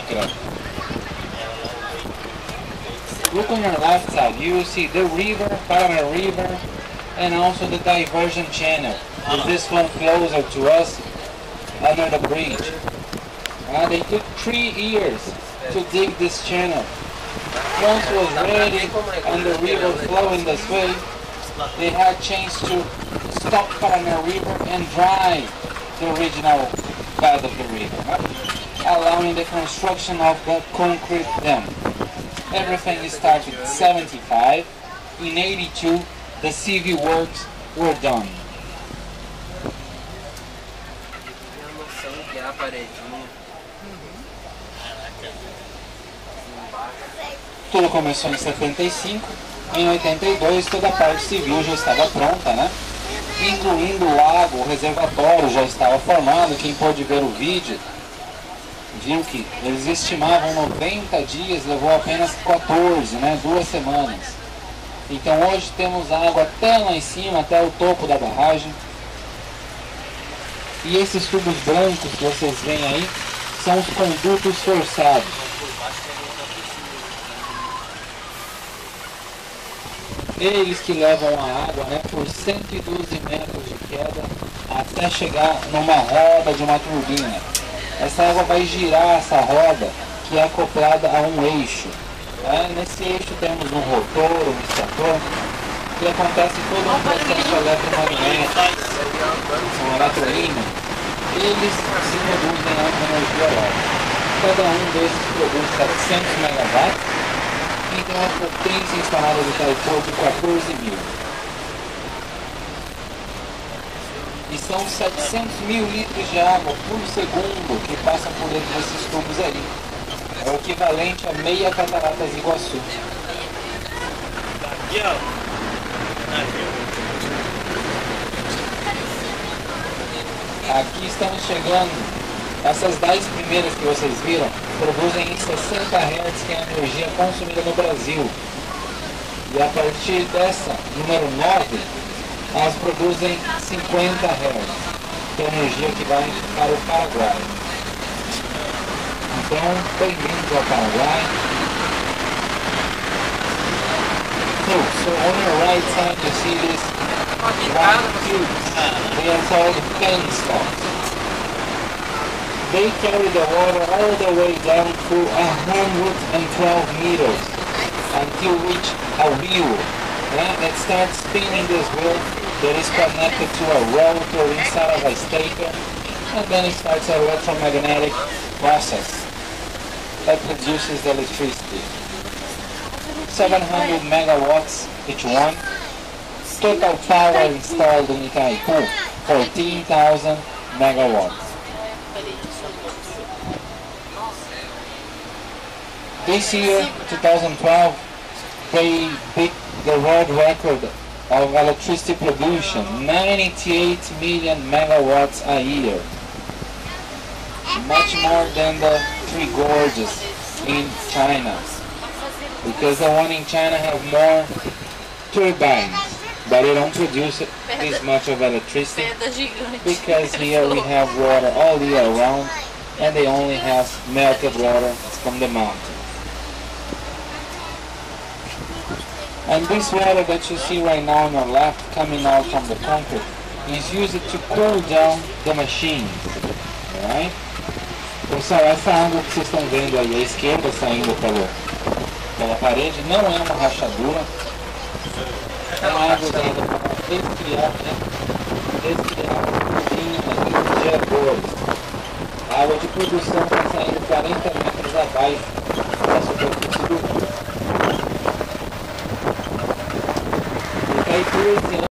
concreto. Look on your left side, you will see the river, Paraná River, and also the diversion channel. Is this one closer to us, under the bridge? They took 3 years to dig this channel. Once it was ready and the river flowing this way, they had chance to stop Paraná River and dry the original bed of the river, allowing the construction of the concrete dam. Everything started in 75. In 82, the civil works were done. Tudo começou em 75. Em 82, toda a parte civil já estava pronta, né? Incluindo o lago, o reservatório já estava formado. Quem pôde ver o vídeo viu que eles estimavam 90 dias, levou apenas 14, né? 2 semanas. Então hoje temos água até lá em cima, até o topo da barragem. E esses tubos brancos que vocês veem aí são os condutos forçados. Eles que levam a água, né, por 112 metros de queda até chegar numa roda de uma turbina. Essa água vai girar essa roda que é acoplada a um eixo. Nesse eixo temos um rotor, um estator, que acontece todo um processo eletromagnético, um eletroímã. Eles se produzem a energia elétrica. Cada um desses produz 700 megawatts. Então a potência instalada do Itaipu de 14.000. E são 700 mil litros de água por segundo que passam por dentro desses tubos aí. É o equivalente a meia Cataratas do Iguaçu. Aqui estamos chegando. Essas 10 primeiras que vocês viram produzem em 60 Hz, que é a energia consumida no Brasil. E a partir dessa, número 9, elas produzem 50 Hz, que é a energia que vai para o Paraguai. Então, bem-vindos ao Paraguai. So on your right side you see this round tubes. They are called penstocks. They carry the water all the way down to 112 meters until reach a wheel that starts spinning this wheel that is connected to a rotor inside of a stator, and then it starts an electromagnetic process that produces the electricity. 700 megawatts each one. Total power installed in Itaipu, 14,000 megawatts. This year, 2012, they beat the world record of electricity production, 98 million megawatts a year. Much more than the Three Gorges in China. Because the one in China have more turbines, but they don't produce this much of electricity. Because here we have water all year round, and they only have melted water from the mountain. And this water that you see right now on your left coming out from the concrete is used to cool down the machines, right? Pessoal, essa água que vocês estão vendo aí à esquerda saindo pela parede não é uma rachadura, é uma água usada para resfriar, resfriar os geradores. A água de produção está saindo 40 metros abaixo da superfície do rio. E aí,